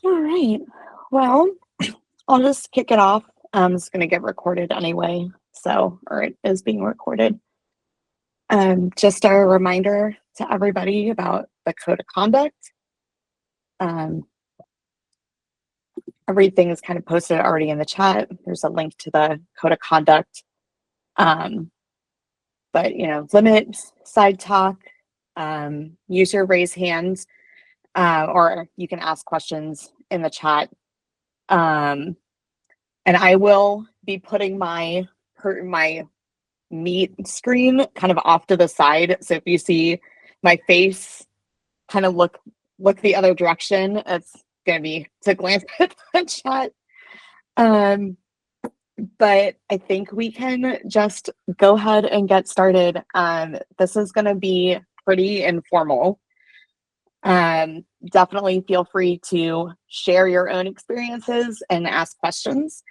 All right. Well, I'll just kick it off. It's going to get recorded anyway, or it is being recorded. Just a reminder to everybody about the code of conduct. Everything is kind of posted already in the chat. There's a link to the code of conduct. But, limit side talk, use your raise hands, or you can ask questions in the chat. And I will be putting my meet screen kind of off to the side. So if you see my face kind of look the other direction, it's going to be to glance at the chat. But I think we can just go ahead and get started. This is going to be pretty informal. Definitely feel free to share your own experiences and ask questions.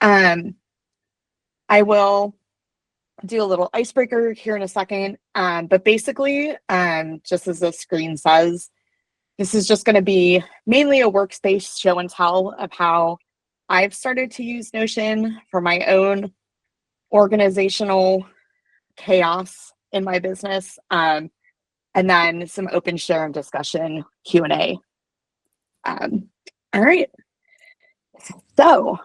I will do a little icebreaker here in a second. But basically, just as the screen says, this is just going to be mainly a workspace show and tell of how I've started to use Notion for my own organizational chaos in my business. And then some open share and discussion Q&A. All right. So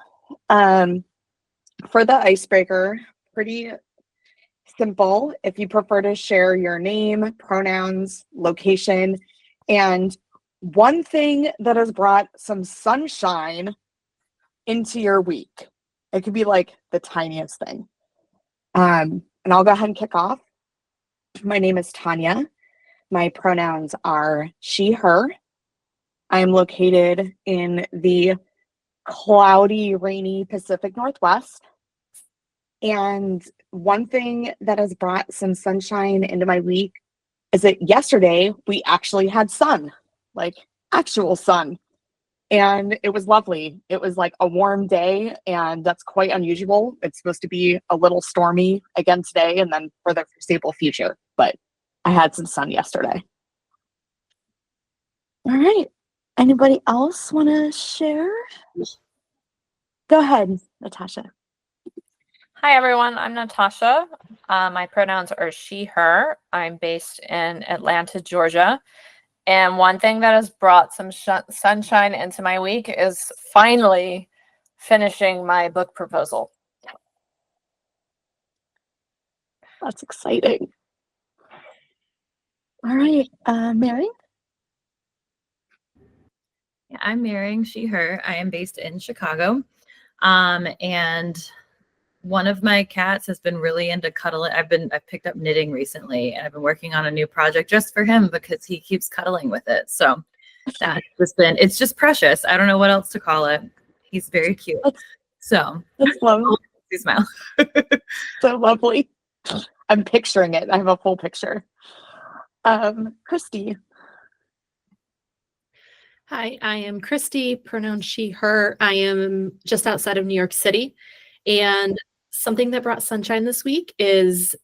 for the icebreaker, pretty simple. If you prefer to share your name, pronouns, location, and one thing that has brought some sunshine into your week. It could be like the tiniest thing. And I'll go ahead and kick off. My name is Tonia. My pronouns are she, her. I am located in the cloudy, rainy Pacific Northwest. And one thing that has brought some sunshine into my week is that yesterday we actually had sun, like actual sun. And it was lovely. It was like a warm day, and that's quite unusual. It's supposed to be a little stormy again today and then for the foreseeable future. But I had some sun yesterday. All right. Anybody else want to share? Go ahead, Natasha. Hi, everyone. I'm Natasha. My pronouns are she, her. I'm based in Atlanta, Georgia. And one thing that has brought some sunshine into my week is finally finishing my book proposal. That's exciting. All right, Mary? Yeah, I'm Mary, she, her. I am based in Chicago. And one of my cats has been really into cuddling. I've picked up knitting recently, and I've been working on a new project just for him because he keeps cuddling with it. So it's just precious. I don't know what else to call it. He's very cute. So that's lovely. Smile. So lovely. I'm picturing it. I have a full picture. Christy. Hi, I am Christy, pronoun she, her. I am just outside of New York City. And something that brought sunshine this week is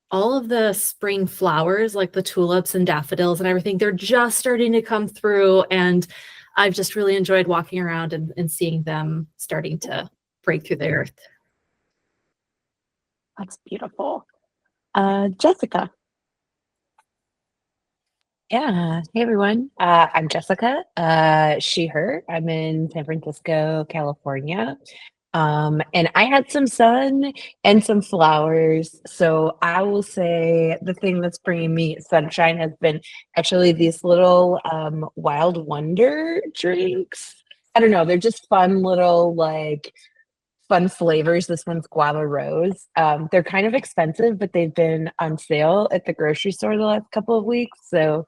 all of the spring flowers, like the tulips and daffodils and everything. They're just starting to come through. And I've just really enjoyed walking around and seeing them starting to break through the earth. That's beautiful. Jessica. Yeah. Hey, everyone. I'm Jessica, she, her. I'm in San Francisco, California. And I had some sun and some flowers. So I will say the thing that's bringing me sunshine has been actually these little Wild Wonder drinks. I don't know. They're just fun little fun flavors. This one's guava rose. They're kind of expensive, but they've been on sale at the grocery store the last couple of weeks. So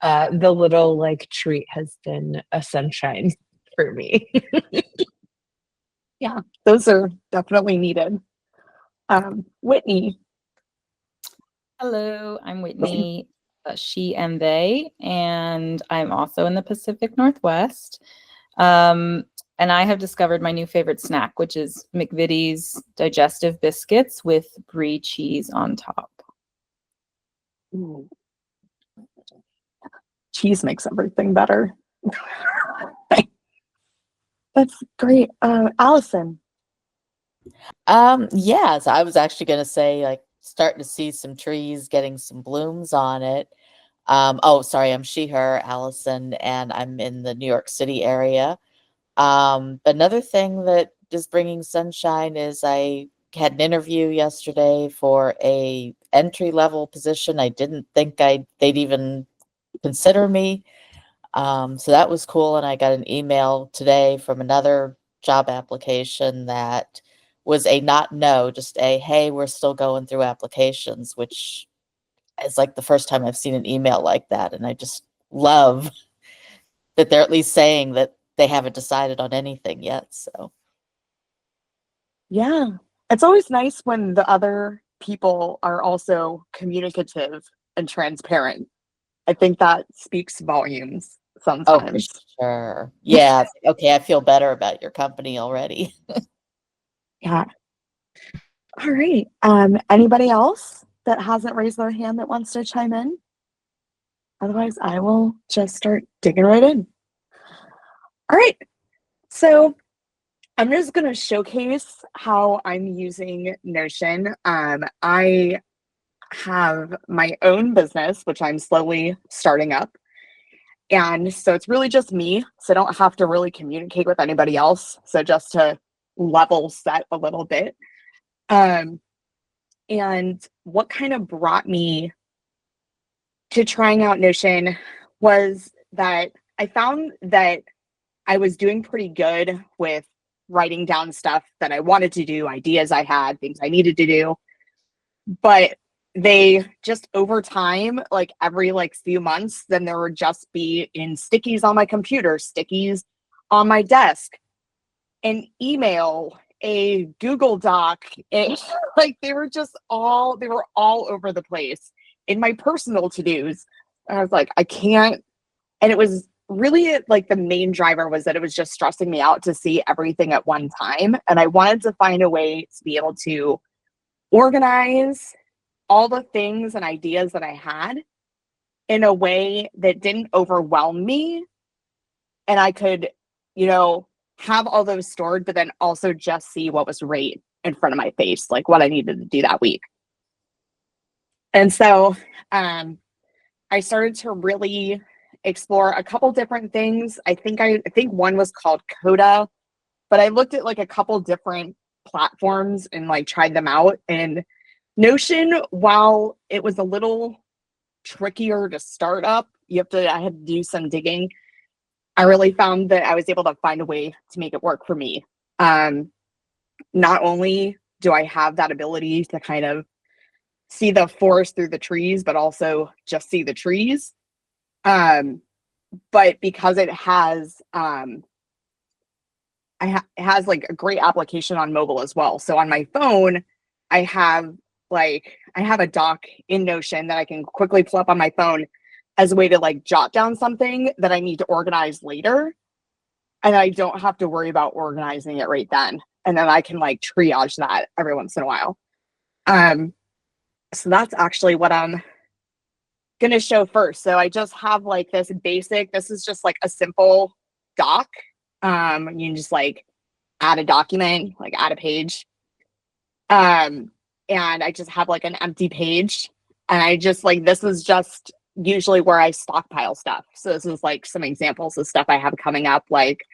the little treat has been a sunshine for me. Yeah, those are definitely needed. Whitney. Hello, I'm Whitney, she and they, and I'm also in the Pacific Northwest. And I have discovered my new favorite snack, which is McVitie's digestive biscuits with brie cheese on top. Ooh. Cheese makes everything better. That's great. Allison. Yeah, so I was actually gonna say like starting to see some trees getting some blooms on it. Oh, sorry, I'm she, her, Allison, and I'm in the New York City area. Another thing that is bringing sunshine is I had an interview yesterday for a entry level position. I didn't think they'd even consider me. So that was cool. And I got an email today from another job application that was a not no, just a hey, we're still going through applications, which is like the first time I've seen an email like that. And I just love that they're at least saying that they haven't decided on anything yet. So Yeah. It's always nice when the other people are also communicative and transparent. I think that speaks volumes oh, for sometimes. sure. Yeah. Okay. I feel better about your company already. Yeah. All right. Anybody else that hasn't raised their hand that wants to chime in? Otherwise, I will just start digging right in. All right. So I'm just going to showcase how I'm using Notion. I have my own business, which I'm slowly starting up. And so it's really just me. So I don't have to really communicate with anybody else. So just to level set a little bit. And what kind of brought me to trying out Notion was that I found that I was doing pretty good with writing down stuff that I wanted to do, ideas I had, things I needed to do. But they just over time, like every like few months, then there would just be in stickies on my computer, stickies on my desk, an email, a Google Doc, like they were all over the place in my personal to-dos. And I was like, I can't. And it was really like the main driver was that it was just stressing me out to see everything at one time. And I wanted to find a way to be able to organize all the things and ideas that I had in a way that didn't overwhelm me. And I could, have all those stored, but then also just see what was right in front of my face, like what I needed to do that week. And so I started to really explore a couple different things. I think one was called Coda, but I looked at like a couple different platforms and like tried them out. And Notion, while it was a little trickier to start up, I had to do some digging. I really found that I was able to find a way to make it work for me. Not only do I have that ability to kind of see the forest through the trees, but also just see the trees. But because it has it has like a great application on mobile as well. So on my phone, I have a doc in Notion that I can quickly pull up on my phone as a way to like jot down something that I need to organize later. And I don't have to worry about organizing it right then. And then I can like triage that every once in a while. So that's actually what I'm gonna show first. So I just have like this is just like a simple doc. You can just like add a document, like add a page. And I just have like an empty page. And I just like, this is just usually where I stockpile stuff. So this is like some examples of stuff I have coming up. Like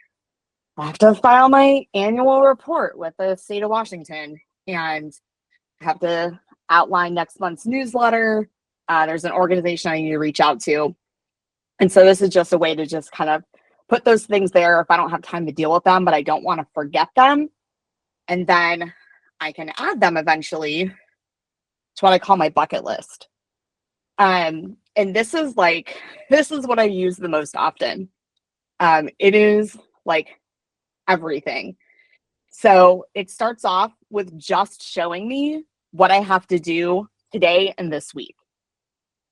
I have to file my annual report with the state of Washington and have to outline next month's newsletter. There's an organization I need to reach out to. And so this is just a way to just kind of put those things there if I don't have time to deal with them, but I don't want to forget them. And then I can add them eventually to what I call my bucket list. And this is what I use the most often. It is like everything. So it starts off with just showing me what I have to do today and this week.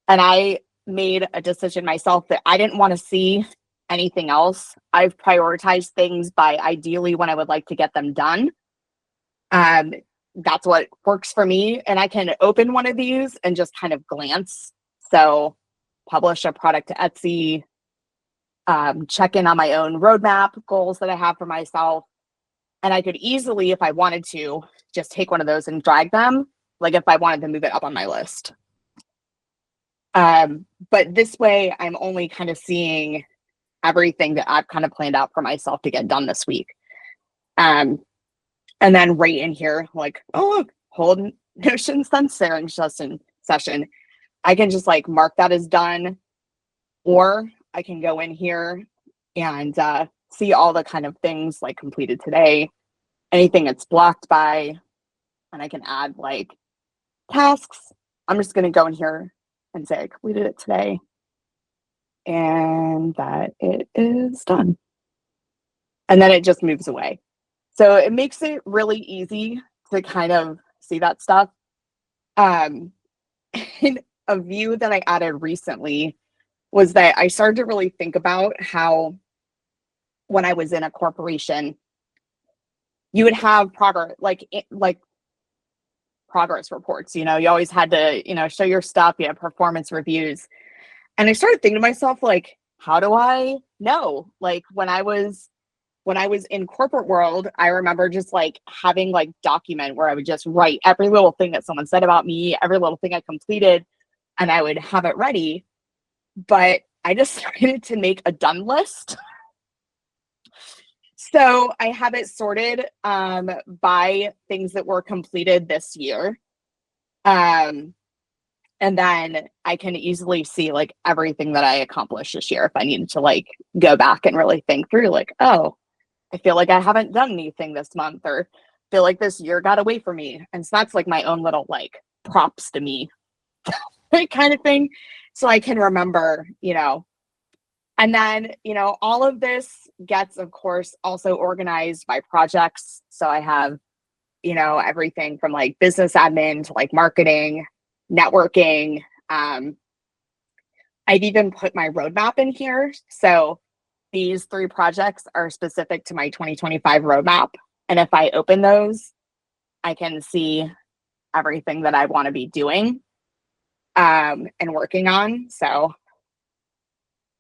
And I made a decision myself that I didn't want to see anything else. I've prioritized things by ideally when I would like to get them done. That's what works for me. And I can open one of these and just kind of glance. So publish a product to Etsy, check in on my own roadmap goals that I have for myself. And I could easily, if I wanted to, just take one of those and drag them, like if I wanted to move it up on my list. But this way, I'm only kind of seeing everything that I've kind of planned out for myself to get done this week. And then right in here, like, oh, look, hold Notion sense sharing session. I can just like mark that as done, or I can go in here and see all the kind of things like completed today, anything it's blocked by, and I can add like tasks. I'm just going to go in here and say I completed it today and that it is done. And then it just moves away. So it makes it really easy to kind of see that stuff. And a view that I added recently was that I started to really think about how when I was in a corporation, you would have progress, like progress reports. You always had to, show your stuff. You have performance reviews. And I started thinking to myself, like, how do I know? Like when I was in corporate world, I remember just like having like document where I would just write every little thing that someone said about me, every little thing I completed, and I would have it ready. But I just started to make a done list. So I have it sorted by things that were completed this year. And then I can easily see like everything that I accomplished this year if I needed to like go back and really think through like, oh, I feel like I haven't done anything this month, or feel like this year got away from me. And so that's like my own little like props to me kind of thing. So I can remember, and then, all of this gets, of course, also organized by projects. So I have, everything from like business admin to like marketing, networking. I've even put my roadmap in here. So these 3 projects are specific to my 2025 roadmap. And if I open those, I can see everything that I want to be doing and working on. So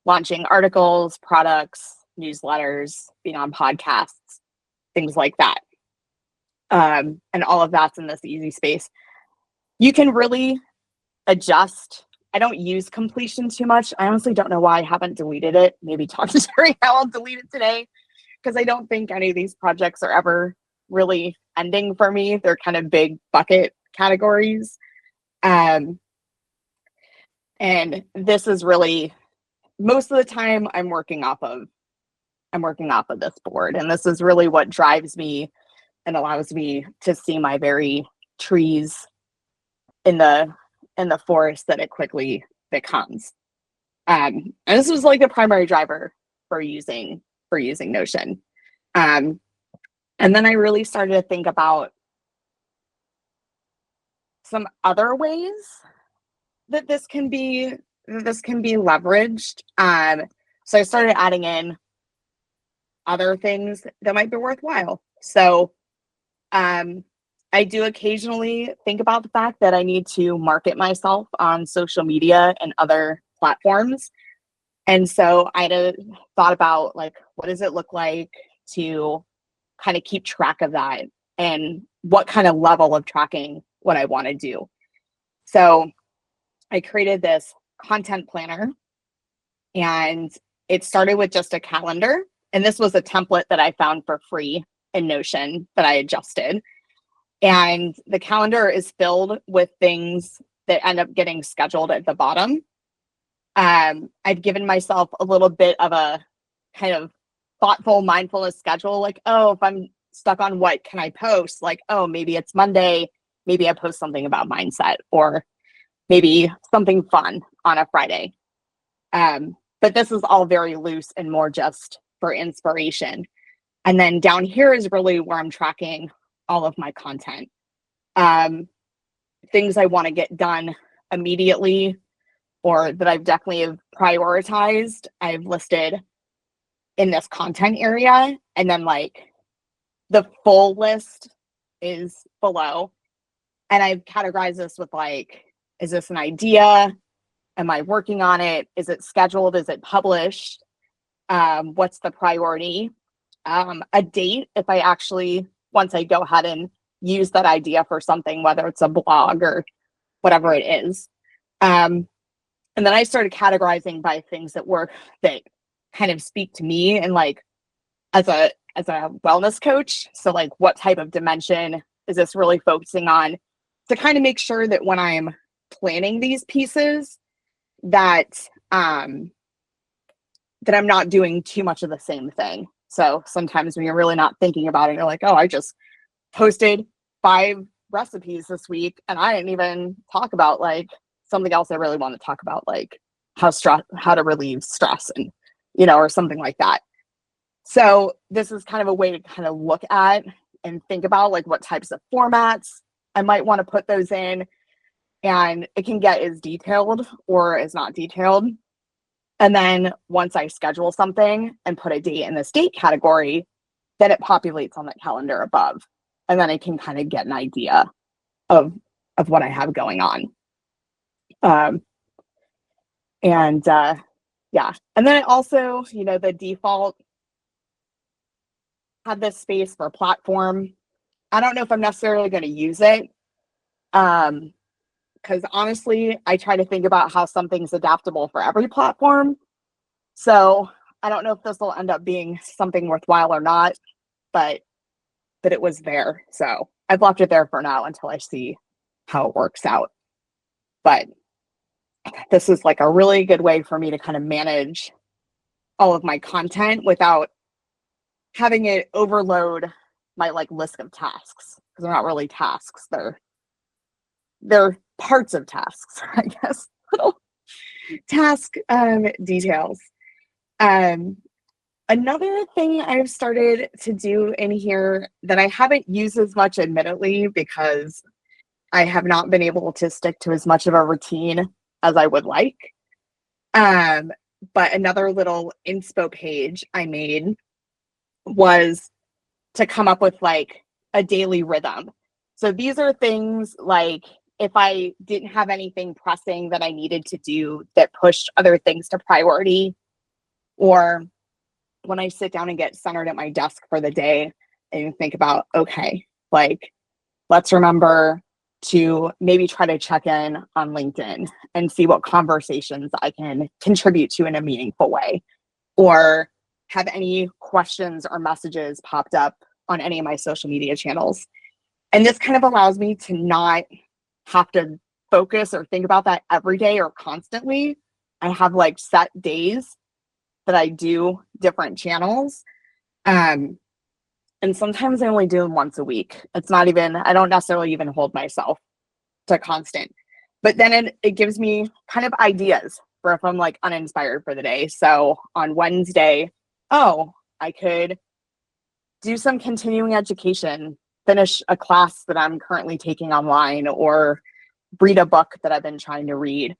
launching articles, products, newsletters, being on podcasts, things like that. And all of that's in this easy space. You can really adjust. I don't use completion too much. I honestly don't know why I haven't deleted it. Maybe talk to Terry how I'll delete it today, because I don't think any of these projects are ever really ending for me. They're kind of big bucket categories. And this is really, most of the time I'm working off of this board. And this is really what drives me and allows me to see my very trees in the forest that it quickly becomes. And this was like the primary driver for using Notion. And then I really started to think about some other ways that this can be leveraged. So I started adding in other things that might be worthwhile. So I do occasionally think about the fact that I need to market myself on social media and other platforms. And so I thought about like, what does it look like to kind of keep track of that, and what kind of level of tracking what I want to do. So I created this content planner, and it started with just a calendar. And this was a template that I found for free in Notion that I adjusted. And the calendar is filled with things that end up getting scheduled at the bottom. I've given myself a little bit of a kind of thoughtful mindfulness schedule. Like, oh, if I'm stuck on what can I post? Like, oh, maybe it's Monday. Maybe I post something about mindset, or maybe something fun on a Friday. But this is all very loose and more just for inspiration. And then down here is really where I'm tracking all of my content. Things I want to get done immediately, or that I've definitely have prioritized, I've listed in this content area. And then like the full list is below. And I've categorized this with like, is this an idea? Am I working on it? Is it scheduled? Is it published? what's the priority, a date if I actually, once I go ahead and use that idea for something, whether it's a blog or whatever it is. And then I started categorizing by things that kind of speak to me and like as a wellness coach. So like what type of dimension is this really focusing on, to kind of make sure that when I'm planning these pieces that that I'm not doing too much of the same thing. So sometimes when you're really not thinking about it, you're like, oh, I just posted 5 recipes this week and I didn't even talk about like something else I really want to talk about, like how to relieve stress and, or something like that. So this is kind of a way to kind of look at and think about like what types of formats I might want to put those in. And it can get as detailed or as not detailed. And then once I schedule something and put a date in this date category, then it populates on that calendar above. And then I can kind of get an idea of what I have going on. Yeah. And then it also, the default had this space for platform. I don't know if I'm necessarily going to use it. Because honestly, I try to think about how something's adaptable for every platform. So I don't know if this will end up being something worthwhile or not, but it was there. So I've left it there for now until I see how it works out. But this is like a really good way for me to kind of manage all of my content without having it overload my like list of tasks, because they're not really tasks. They're parts of tasks, I guess, little task details. Another thing I've started to do in here that I haven't used as much, admittedly, because I have not been able to stick to as much of a routine as I would like. But another little inspo page I made was to come up with like a daily rhythm. So these are things like if I didn't have anything pressing that I needed to do that pushed other things to priority, or when I sit down and get centered at my desk for the day and think about, okay, like let's remember to maybe try to check in on LinkedIn and see what conversations I can contribute to in a meaningful way, or have any questions or messages popped up on any of my social media channels. And this kind of allows me to not have to focus or think about that every day or constantly. I have like set days that I do different channels. And sometimes I only do them once a week. It's not even, I don't necessarily even hold myself to constant, but then it gives me kind of ideas for if I'm like uninspired for the day. So on Wednesday, I could do some continuing education, finish a class that I'm currently taking online, or read a book that I've been trying to read.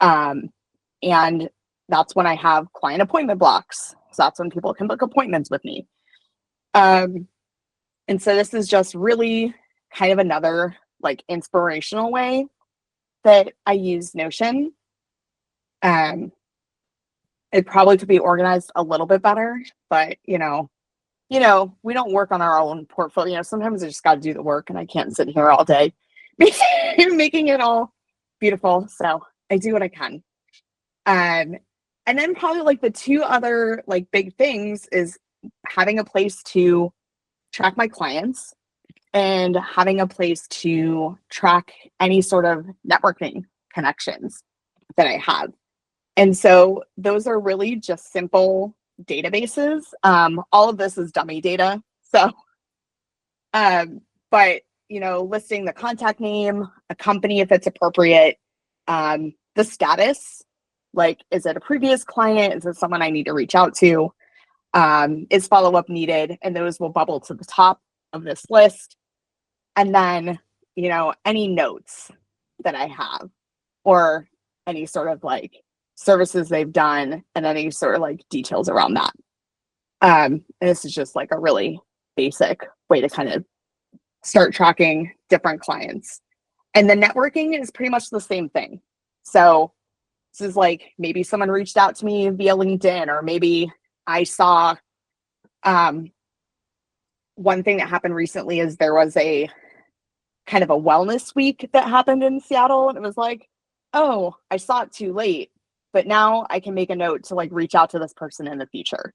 And that's when I have client appointment blocks. So that's when people can book appointments with me. And so this is just really kind of another like inspirational way that I use Notion. It probably could be organized a little bit better, but we don't work on our own portfolio. Sometimes I just got to do the work and I can't sit here all day making it all beautiful. So I do what I can. And then probably like the 2 other like big things is having a place to track my clients and having a place to track any sort of networking connections that I have. And so those are really just simple databases. All of this is dummy data. So, but, listing the contact name, a company if it's appropriate, the status, like, is it a previous client? Is it someone I need to reach out to? Is follow-up needed? And those will bubble to the top of this list. And then, any notes that I have, or any sort of like services they've done, and any sort of like details around that. And this is just like a really basic way to kind of start tracking different clients. And the networking is pretty much the same thing. So this is like maybe someone reached out to me via LinkedIn, or maybe I saw one thing that happened recently is there was a kind of a wellness week that happened in Seattle, and it was like, oh, I saw it too late, but now I can make a note to like reach out to this person in the future.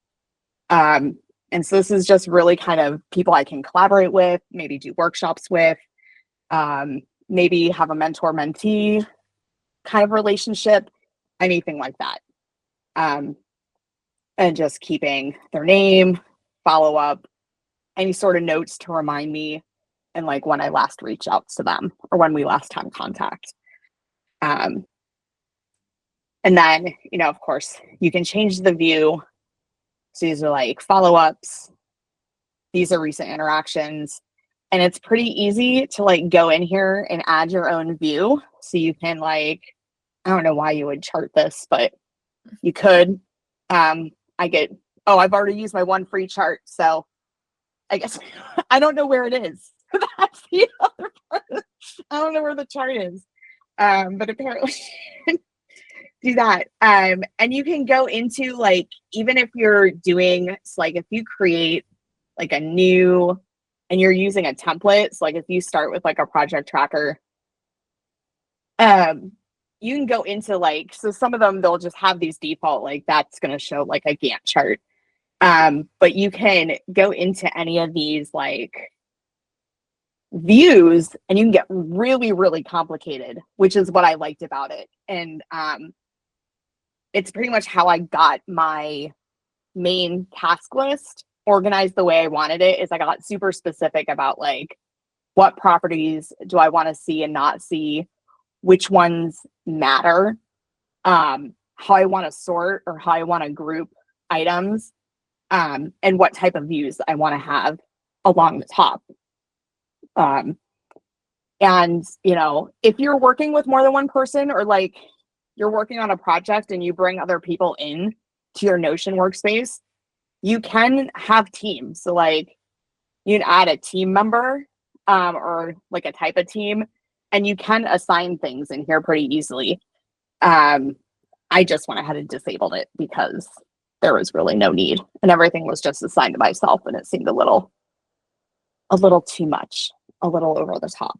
And so this is just really kind of people I can collaborate with, maybe do workshops with, maybe have a mentor mentee kind of relationship, anything like that. And just keeping their name, follow up, any sort of notes to remind me and like when I last reached out to them or when we last had contact. And then, you know, of course, you can change the view. So these are like follow-ups. These are recent interactions. And it's pretty easy to like go in here and add your own view. So you can like, I don't know why you would chart this, but you could. I've already used my one free chart. So I guess I don't know where it is. That's the other part. I don't know where the chart is. But apparently do that. And you can go into like, even if you're doing, so like if you create like a new, and you're using a template, so like if you start with like a project tracker, you can go into like, so some of them, they'll just have these default, like that's going to show like a Gantt chart. But you can go into any of these like views and you can get really, really complicated, which is what I liked about it. And it's pretty much how I got my main task list organized the way I wanted it. Is I got super specific about like what properties do I want to see and not see, which ones matter, how I want to sort or how I want to group items, and what type of views I want to have along the top. And, you know, if you're working with more than one person or like you're working on a project and you bring other people in to your Notion workspace, you can have teams. So like you can add a team member or like a type of team, and you can assign things in here pretty easily. I just went ahead and disabled it because there was really no need and everything was just assigned to myself, and it seemed a little too much, a little over the top.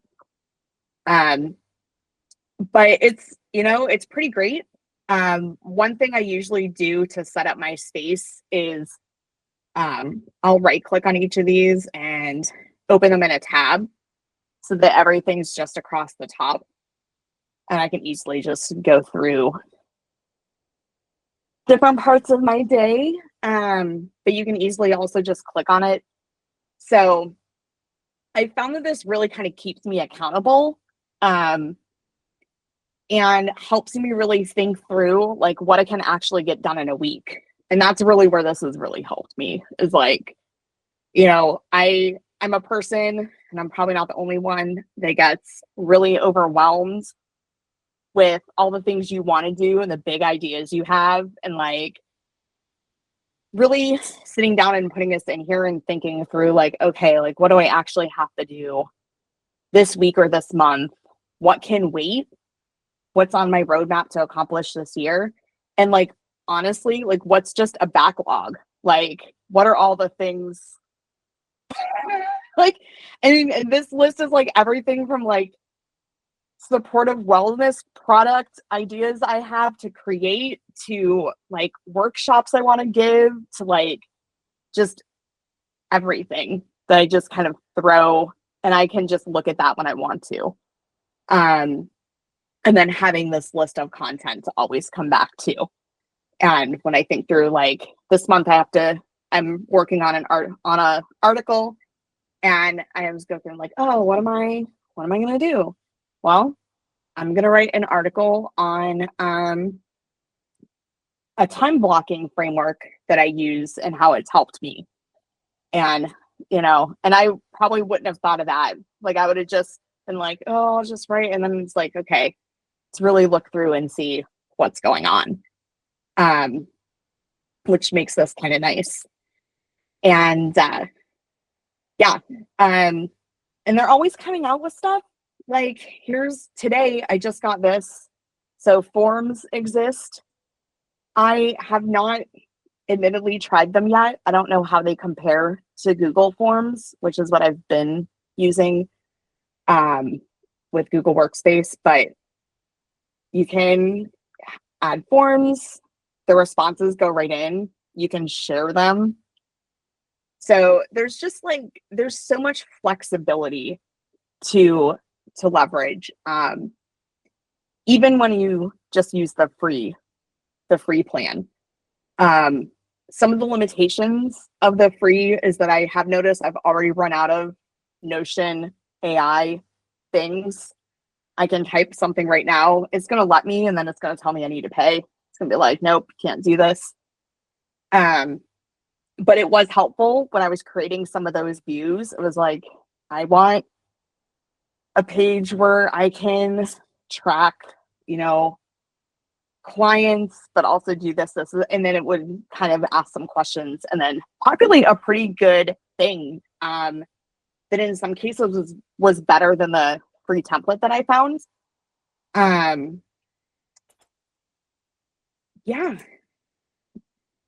But it's, you know, it's pretty great. One thing I usually do to set up my space is I'll right click on each of these and open them in a tab so that everything's just across the top. And I can easily just go through different parts of my day. But you can easily also just click on it. So I found that this really kind of keeps me accountable. And helps me really think through like what I can actually get done in a week. And that's really where this has really helped me, is like, you know, I'm a person, and I'm probably not the only one that gets really overwhelmed with all the things you want to do and the big ideas you have, and like really sitting down and putting this in here and thinking through like, okay, like what do I actually have to do this week or this month? What can wait? What's on my roadmap to accomplish this year? And like, honestly, like what's just a backlog? Like, what are all the things? Like, I mean, and this list is like everything from like supportive wellness product ideas I have to create, to like workshops I want to give, to like just everything that I just kind of throw, and I can just look at that when I want to. And then having this list of content to always come back to. And when I think through like this month, I'm working on an article, and I was going through like, oh, what am I going to do? Well, I'm going to write an article on a time blocking framework that I use and how it's helped me. And, you know, and I probably wouldn't have thought of that. Like I would have just been like, oh, I'll just write. And then it's like, okay, let's really look through and see what's going on. Which makes this kind of nice. And yeah. And they're always coming out with stuff. Like here's today, I just got this. So forms exist. I have not admittedly tried them yet. I don't know how they compare to Google Forms, which is what I've been using with Google Workspace, but you can add forms, the responses go right in, you can share them. So there's just like, there's so much flexibility to leverage. Even when you just use the free plan. Some of the limitations of the free is that I have noticed I've already run out of Notion AI things. I can type something right now. It's going to let me, and then it's going to tell me I need to pay. It's going to be like, nope, can't do this. But it was helpful when I was creating some of those views. It was like, I want a page where I can track, you know, clients, but also do this, and then it would kind of ask some questions and then populate a pretty good thing that in some cases was better than the free template that I found. Yeah,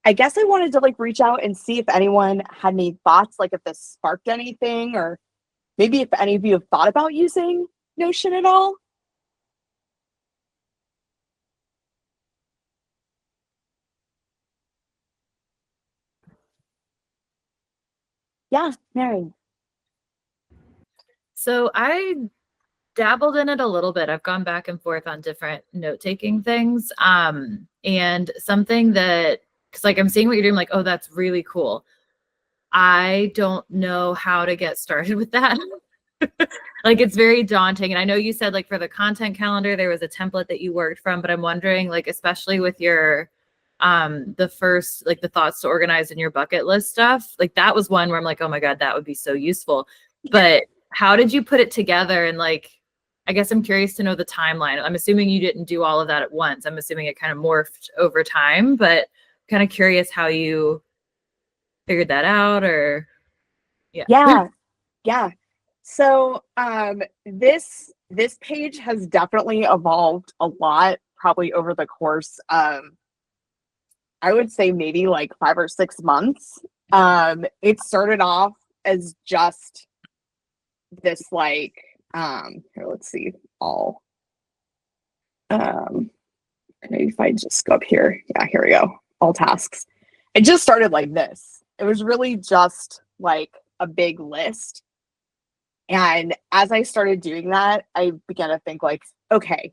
I guess I wanted to like reach out and see if anyone had any thoughts, like if this sparked anything, or maybe if any of you have thought about using Notion at all. Yeah, Mary. So I dabbled in it a little bit. I've gone back and forth on different note-taking things. And something that, because like I'm seeing what you're doing, like, oh, that's really cool. I don't know how to get started with that. Like, it's very daunting. And I know you said like for the content calendar, there was a template that you worked from, but I'm wondering, like, especially with your the first, like the thoughts to organize in your bucket list stuff, like that was one where I'm like, oh my God, that would be so useful. But how did you put it together? And like, I guess I'm curious to know the timeline. I'm assuming you didn't do all of that at once. I'm assuming it kind of morphed over time, but kind of curious how you figured that out, or Yeah. So this page has definitely evolved a lot, probably over the course of, I would say maybe like 5 or 6 months. It started off as just this like here, let's see, all maybe if I just go up here, yeah, here we go, all tasks. It just started like this. It was really just like a big list. And as I started doing that, I began to think like, okay,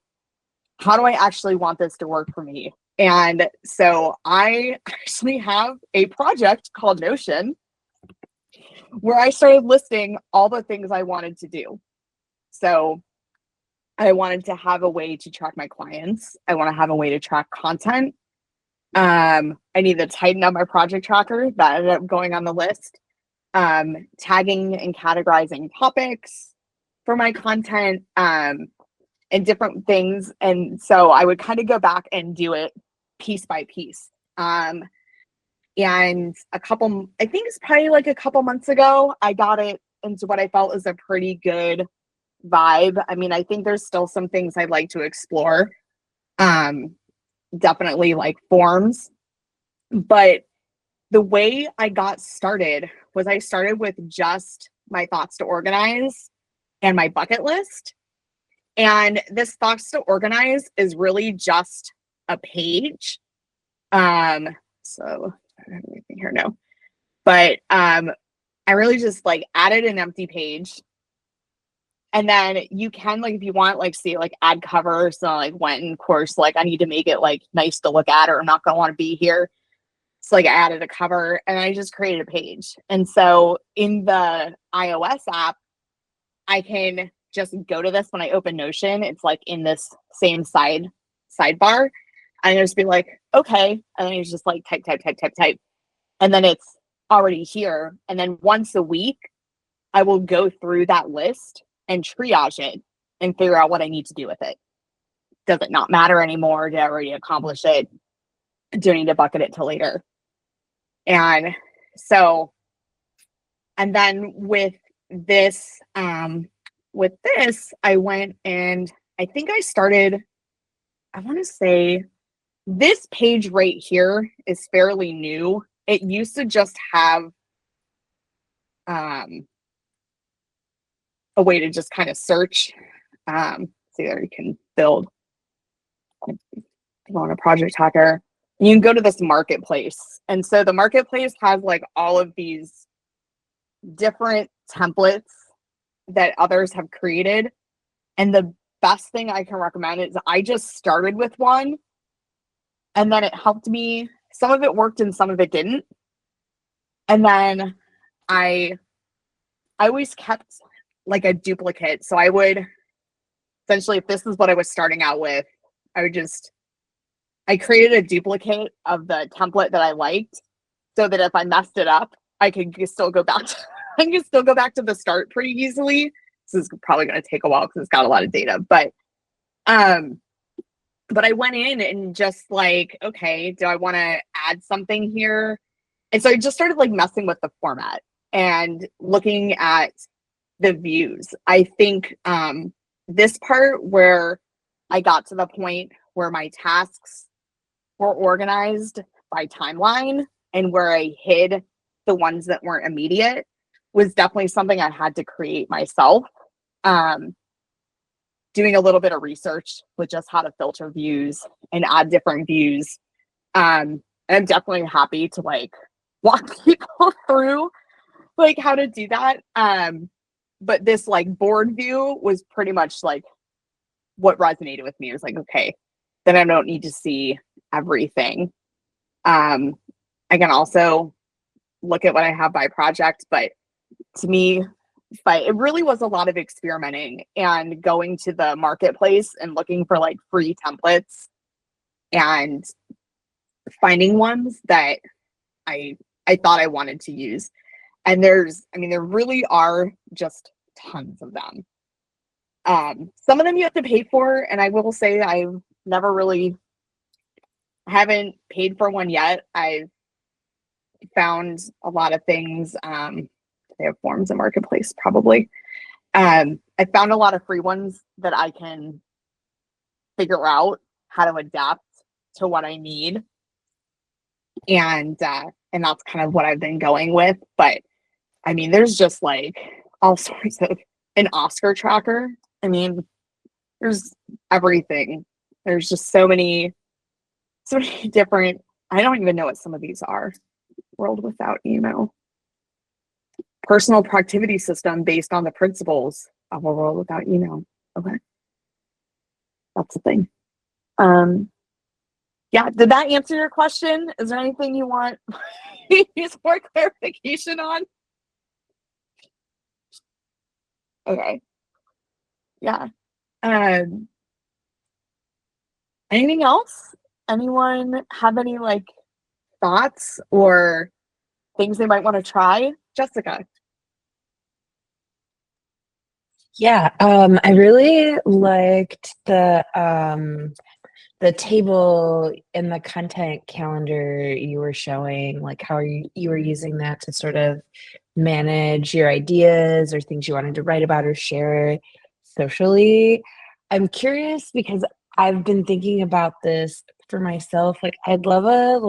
how do I actually want this to work for me? And so I actually have a project called Notion where I started listing all the things I wanted to do. So I wanted to have a way to track my clients. I want to have a way to track content. I need to tighten up my project tracker. That ended up going on the list. Tagging and categorizing topics for my content, and different things. And so I would kind of go back and do it piece by piece. And I think it's probably like a couple months ago, I got it into what I felt was a pretty good vibe. I mean, I think there's still some things I'd like to explore. Definitely like forms, but the way I got started was I started with just my thoughts to organize and my bucket list. And this thoughts to organize is really just a page. So I don't have anything here, no. But I really just like added an empty page. And then you can, like, if you want, like, see, like, add covers. So like when, of course, like I need to make it like nice to look at, or I'm not gonna want to be here. So like I added a cover and I just created a page. And so in the iOS app, I can just go to this when I open Notion. It's like in this same sidebar. And just be like, okay. And then you just like type. And then it's already here. And then once a week, I will go through that list and triage it and figure out what I need to do with it. Does it not matter anymore? Did I already accomplish it? Do I need to bucket it till later? And so, and then with this, I went and I think I started, I want to say this page right here is fairly new. It used to just have a way to just kind of search. See there, you can build on a project hacker. You can go to this marketplace. And so the marketplace has like all of these different templates that others have created. And the best thing I can recommend is I just started with one, and then it helped me. Some of it worked and some of it didn't. And then I always kept like a duplicate. So I would essentially, if this is what I was starting out with, I created a duplicate of the template that I liked, so that if I messed it up, I could still go back to, I could still go back to the start pretty easily. This is probably going to take a while because it's got a lot of data, but I went in and just like, okay, do I want to add something here? And so I just started like messing with the format and looking at the views. I think this part where I got to the point where my tasks were organized by timeline and where I hid the ones that weren't immediate was definitely something I had to create myself. Doing a little bit of research with just how to filter views and add different views. And I'm definitely happy to like walk people through like how to do that. But this like board view was pretty much like what resonated with me. It was like, okay, then I don't need to see everything. I can also look at what I have by project, but to me, it really was a lot of experimenting and going to the marketplace and looking for like free templates and finding ones that I thought I wanted to use. And there really are just tons of them. Some of them you have to pay for, and I will say I haven't paid for one yet. I've found a lot of things. They have forms in marketplace probably. I found a lot of free ones that I can figure out how to adapt to what I need. And that's kind of what I've been going with. But I mean, there's just like all sorts of an Oscar tracker. I mean, there's everything. There's just so many different, I don't even know what some of these are. World without email. Personal productivity system based on the principles of a world without email. Okay. That's the thing. Yeah, did that answer your question? Is there anything you want more clarification on? Okay. Yeah. Anything else? Anyone have any like thoughts or things they might want to try? Jessica. Yeah, I really liked the table in the content calendar you were showing, like how you were using that to sort of manage your ideas or things you wanted to write about or share socially. I'm curious because I've been thinking about this for myself. Like, I'd love a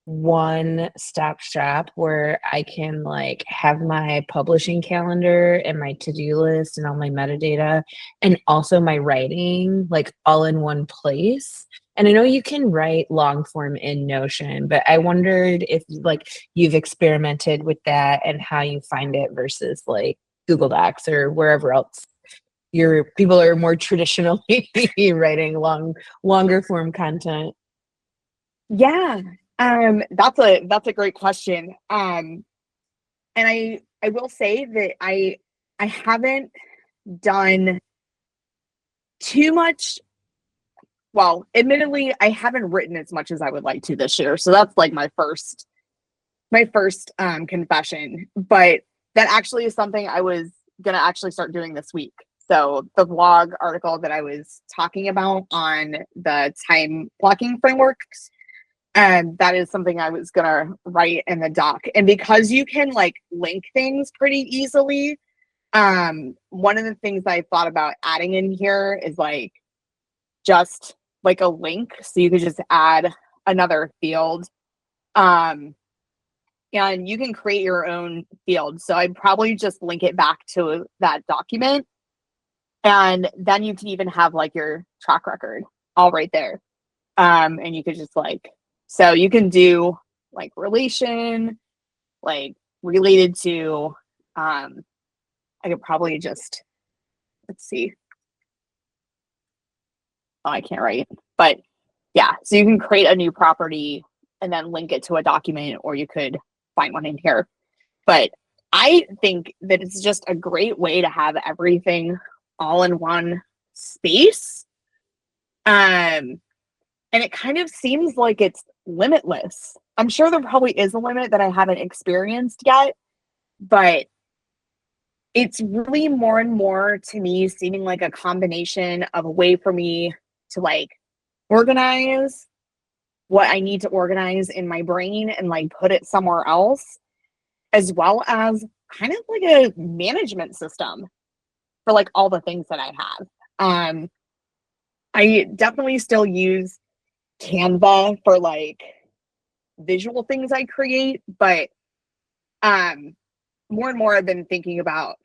one-stop shop where I can like have my publishing calendar and my to-do list and all my metadata and also my writing like all in one place. And I know you can write long form in Notion, but I wondered if like you've experimented with that and how you find it versus like Google Docs or wherever else your people are more traditionally writing longer form content. Yeah. That's a great question. And I will say that I haven't done too much. Well, admittedly, I haven't written as much as I would like to this year. So that's like my first confession. But that actually is something I was gonna actually start doing this week. So the blog article that I was talking about on the time blocking frameworks, and that is something I was gonna write in the doc. And because you can like link things pretty easily, one of the things I thought about adding in here is like just like a link, so you could just add another field. And you can create your own field. So I'd probably just link it back to that document. And then you can even have like your track record all right there. And you could just like, so you can do like relation, like related to, I could probably just, let's see. Oh, I can't write, but yeah. So you can create a new property and then link it to a document, or you could find one in here. But I think that it's just a great way to have everything all in one space. And it kind of seems like it's limitless. I'm sure there probably is a limit that I haven't experienced yet, but it's really more and more to me seeming like a combination of a way for me to like organize what I need to organize in my brain and like put it somewhere else, as well as kind of like a management system for like all the things that I have. I definitely still use Canva for like visual things I create, but more and more I've been thinking about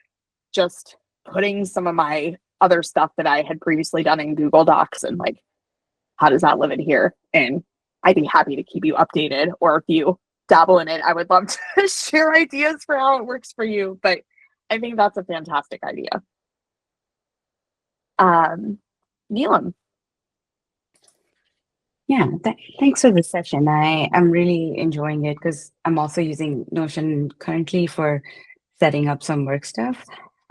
just putting some of my other stuff that I had previously done in Google Docs and like, how does that live in here? And I'd be happy to keep you updated, or if you dabble in it, I would love to share ideas for how it works for you. But I think that's a fantastic idea. Neelam. Yeah, thanks for this session. I'm really enjoying it because I'm also using Notion currently for setting up some work stuff.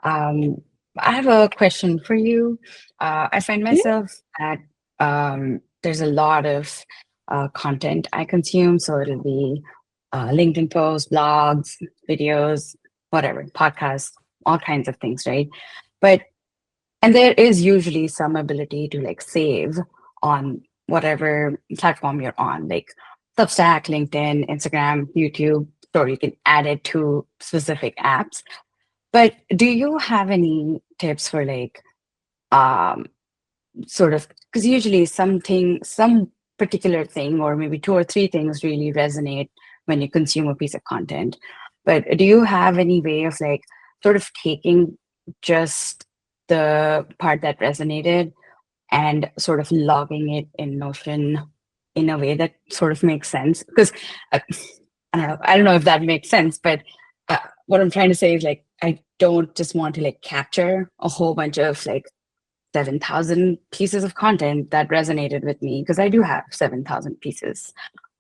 I have a question for you. I find myself that there's a lot of content I consume. So it'll be LinkedIn posts, blogs, videos, whatever, podcasts, all kinds of things, right? And there is usually some ability to like save on whatever platform you're on, like Substack, LinkedIn, Instagram, YouTube, or you can add it to specific apps. But do you have any tips for like sort of, because usually some particular thing, or maybe 2 or 3 things really resonate when you consume a piece of content. But do you have any way of like sort of taking just the part that resonated and sort of logging it in Notion in a way that sort of makes sense? Because I don't know if that makes sense, but what I'm trying to say is like, I don't just want to like capture a whole bunch of like 7,000 pieces of content that resonated with me, because I do have 7,000 pieces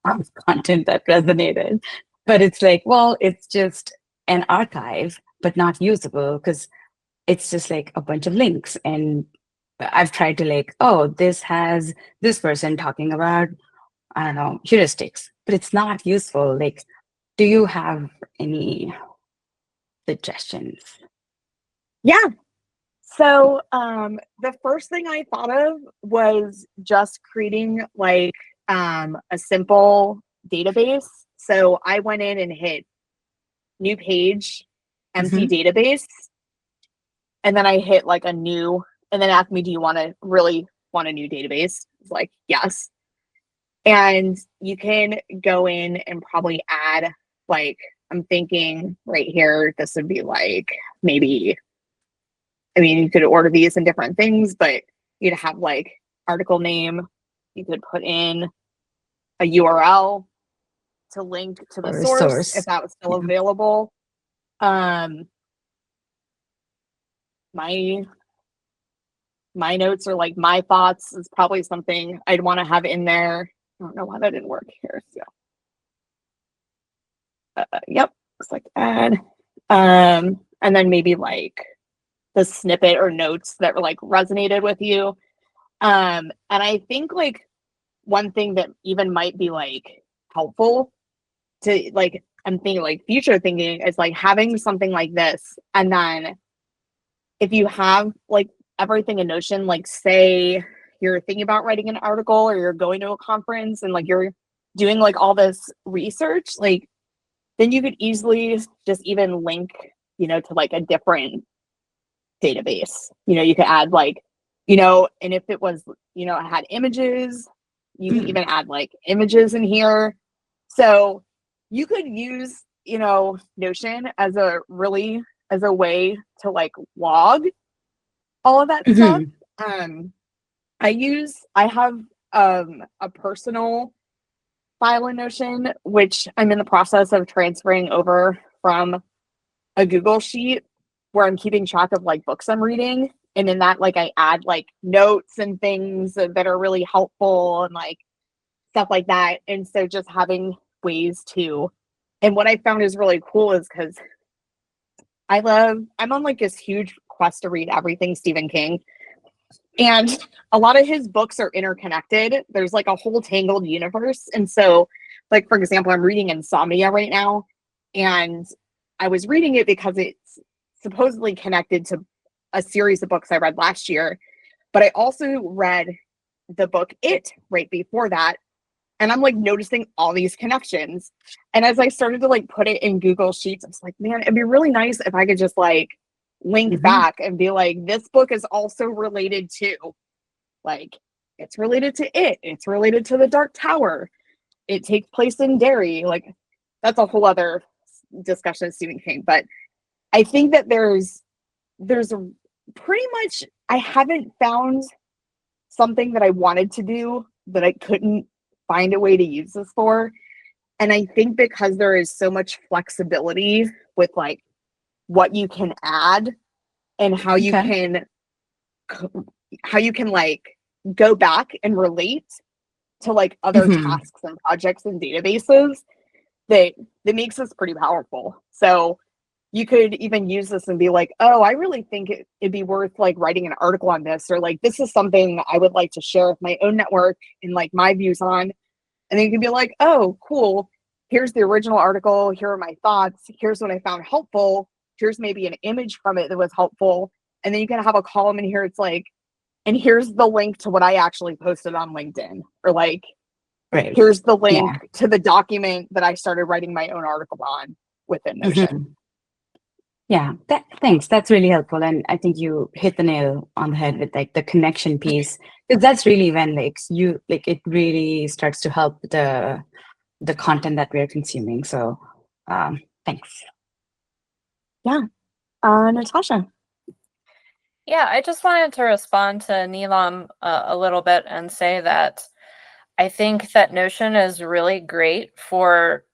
of content that resonated. But it's like, well, it's just an archive, but not usable because it's just like a bunch of links. And I've tried to like, oh, this has this person talking about, I don't know, heuristics, but it's not useful. Like, do you have any suggestions? Yeah. So the first thing I thought of was just creating like a simple database. So I went in and hit new page, empty database. And then I hit like a new, and then asked me, do you really want a new database? It's like, yes. And you can go in and probably add, like, I'm thinking right here, this would be like maybe, I mean, you could order these in different things, but you'd have like article name. You could put in a URL to link to the Or a source if that was still Yeah. available. My notes are like my thoughts is probably something I'd want to have in there. I don't know why that didn't work here. So, yep, it's like add, and then maybe like the snippet or notes that like resonated with you. And I think like one thing that even might be like helpful to like, I'm thinking like future thinking is like having something like this, and then if you have like everything in Notion, like say you're thinking about writing an article or you're going to a conference and like you're doing like all this research, like then you could easily just even link, to like a different database. You could add like and if it was, it had images, you can even add like images in here. So you could use, Notion as a way to like log all of that stuff. I have a personal file in Notion, which I'm in the process of transferring over from a Google sheet where I'm keeping track of like books I'm reading. And in that, like I add like notes and things that are really helpful and like stuff like that. And so just having ways to, and what I found is really cool is because I'm on like this huge quest to read everything Stephen King. And a lot of his books are interconnected. There's like a whole tangled universe. And so, like, for example, I'm reading Insomnia right now. And I was reading it because it's supposedly connected to a series of books I read last year. But I also read the book It right before that. And I'm like noticing all these connections. And as I started to like put it in Google Sheets, I was like, man, it'd be really nice if I could just like link back and be like, this book is also related to, like, it's related to It. It's related to the Dark Tower. It takes place in Derry. Like, that's a whole other discussion of Stephen King. But I think that there's a pretty much, I haven't found something that I wanted to do that I couldn't find a way to use this for. And I think because there is so much flexibility with like what you can add and how you can like go back and relate to like other tasks and projects and databases, that makes this pretty powerful. So you could even use this and be like, oh, I really think it'd be worth like writing an article on this, or like, this is something I would like to share with my own network and like my views on. And then you can be like, oh, cool. Here's the original article. Here are my thoughts. Here's what I found helpful. Here's maybe an image from it that was helpful. And then you can have a column in here. It's like, and here's the link to what I actually posted on LinkedIn, or like, here's the link to the document that I started writing my own article on within Notion. Yeah, thanks. That's really helpful. And I think you hit the nail on the head with like the connection piece, because that's really when like it really starts to help the content that we're consuming. So thanks. Yeah. Natasha. Yeah, I just wanted to respond to Neelam a little bit and say that I think that Notion is really great for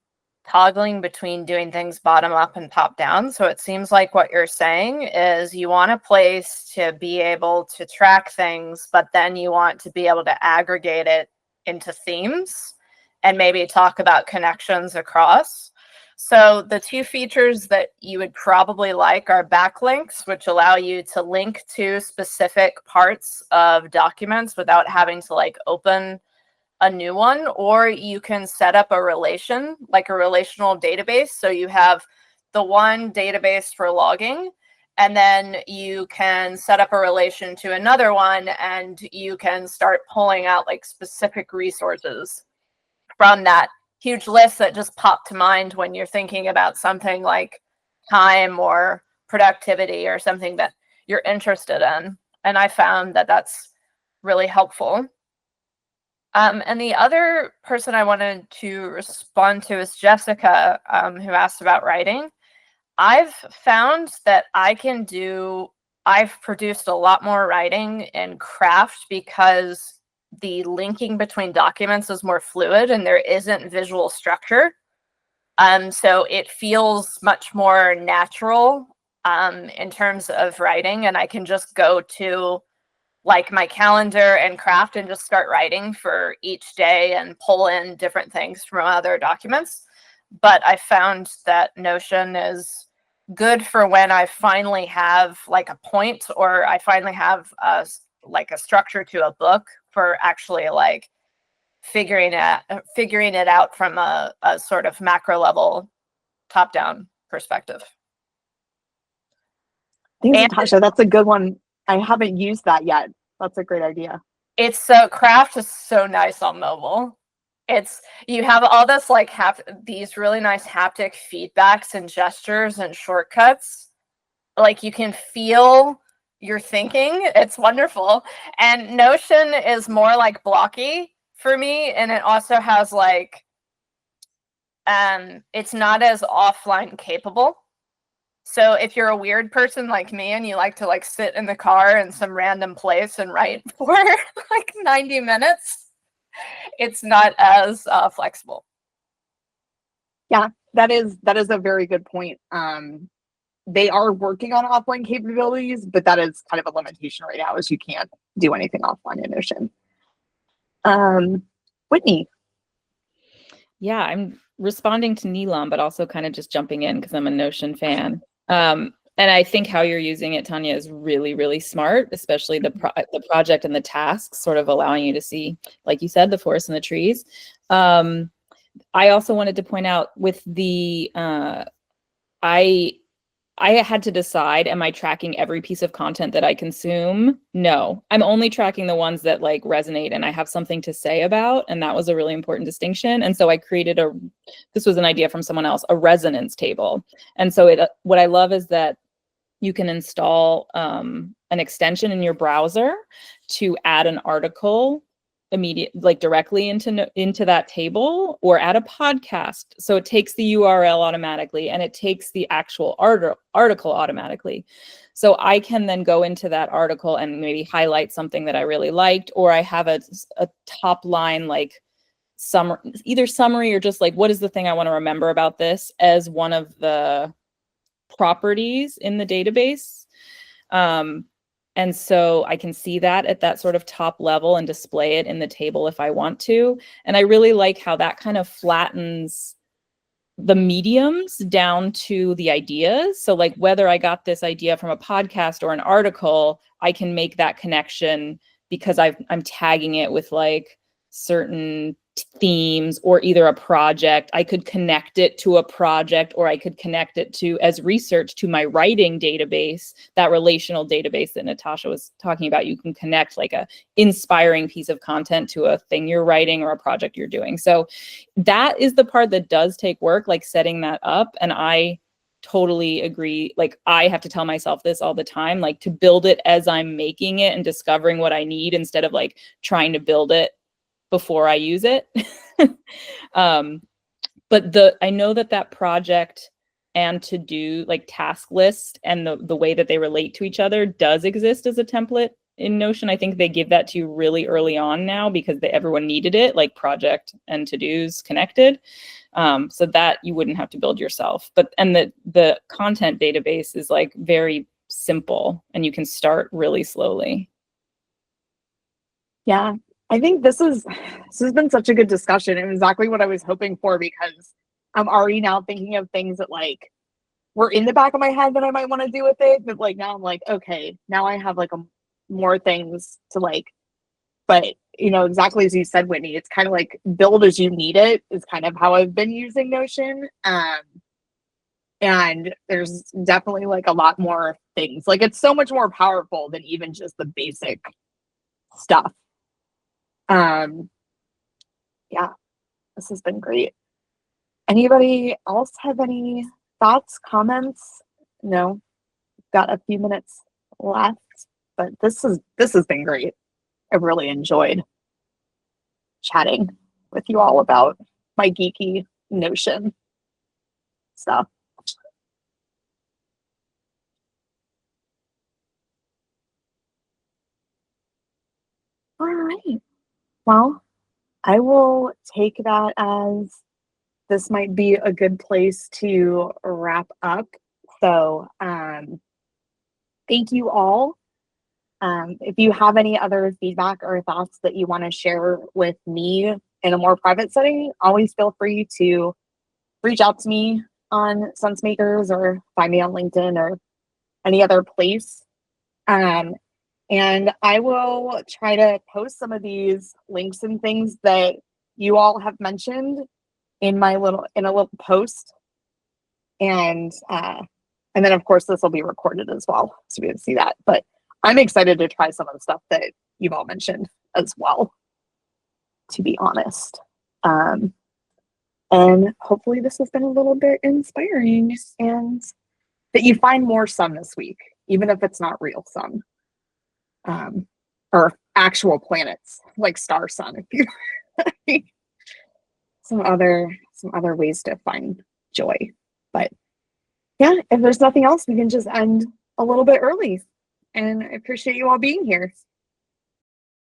toggling between doing things bottom up and top down. So it seems like what you're saying is you want a place to be able to track things, but then you want to be able to aggregate it into themes and maybe talk about connections across. So the two features that you would probably like are backlinks, which allow you to link to specific parts of documents without having to like open a new one, or you can set up a relation, like a relational database. So you have the one database for logging, and then you can set up a relation to another one, and you can start pulling out like specific resources from that huge list that just popped to mind when you're thinking about something like time or productivity or something that you're interested in. And I found that that's really helpful. And the other person I wanted to respond to is Jessica, who asked about writing. I've found that I've produced a lot more writing in Craft because the linking between documents is more fluid and there isn't visual structure. So it feels much more natural in terms of writing, and I can just go to like my calendar and Craft and just start writing for each day and pull in different things from other documents. But I found that Notion is good for when I finally have like a point, or I finally have like a structure to a book for actually like figuring it out from a sort of macro level, top down perspective. Thanks, Natasha. That's a good one. I haven't used that yet. That's a great idea. It's so Craft is so nice on mobile. You have all this like these really nice haptic feedbacks and gestures and shortcuts. Like you can feel you're thinking. It's wonderful. And Notion is more like blocky for me, and it also has like it's not as offline capable. So if you're a weird person like me and you like to like sit in the car in some random place and write for like 90 minutes, it's not as flexible. Yeah, that is a very good point. They are working on offline capabilities, but that is kind of a limitation right now, is you can't do anything offline in Notion. Whitney. Yeah, I'm responding to Neelam, but also kind of just jumping in because I'm a Notion fan. And I think how you're using it, Tonia, is really, really smart, especially the project and the tasks, sort of allowing you to see, like you said, the forest and the trees. I also wanted to point out with the, I had to decide, am I tracking every piece of content that I consume? No, I'm only tracking the ones that like resonate and I have something to say about. And that was a really important distinction. And so I created this was an idea from someone else, a resonance table. And so what I love is that you can install an extension in your browser to add an article directly into that table, or add a podcast. So it takes the URL automatically and it takes the actual article automatically. So I can then go into that article and maybe highlight something that I really liked, or I have a top line like either summary or just like, what is the thing I want to remember about this, as one of the properties in the database. And so I can see that at that sort of top level and display it in the table if I want to. And I really like how that kind of flattens the mediums down to the ideas. So like whether I got this idea from a podcast or an article, I can make that connection because I'm tagging it with like certain themes or either a project. I could connect it to a project, or I could connect it to, as research, to my writing database, that relational database that Natasha was talking about. You can connect like a inspiring piece of content to a thing you're writing or a project you're doing. So that is the part that does take work, like setting that up. And I totally agree. Like I have to tell myself this all the time, like to build it as I'm making it and discovering what I need, instead of like trying to build it before I use it. But I know that project and to do like task list and the way that they relate to each other does exist as a template in Notion. I think they give that to you really early on now because everyone needed it, like project and to-dos connected. So that you wouldn't have to build yourself. And the content database is like very simple and you can start really slowly. Yeah, I think this has been such a good discussion, and exactly what I was hoping for, because I'm already now thinking of things that like were in the back of my head that I might want to do with it. But like now I'm like, okay, now I have like more things to like, but you know, exactly as you said, Whitney, it's kind of like build as you need it is kind of how I've been using Notion. And there's definitely like a lot more things. Like it's so much more powerful than even just the basic stuff. Yeah, this has been great. Anybody else have any thoughts, comments? No, got a few minutes left, but this has been great. I've really enjoyed chatting with you all about my geeky Notion stuff. All right. Well, I will take that as this might be a good place to wrap up. So thank you all. If you have any other feedback or thoughts that you want to share with me in a more private setting, always feel free to reach out to me on SenseMakers or find me on LinkedIn or any other place. And I will try to post some of these links and things that you all have mentioned in a little post. And then of course this will be recorded as well, so we can see that. But I'm excited to try some of the stuff that you've all mentioned as well, to be honest. And hopefully this has been a little bit inspiring and that you find more sun this week, even if it's not real sun. or actual planets like star sun, if you some other ways to find joy. But yeah, if there's nothing else, we can just end a little bit early. And I appreciate you all being here.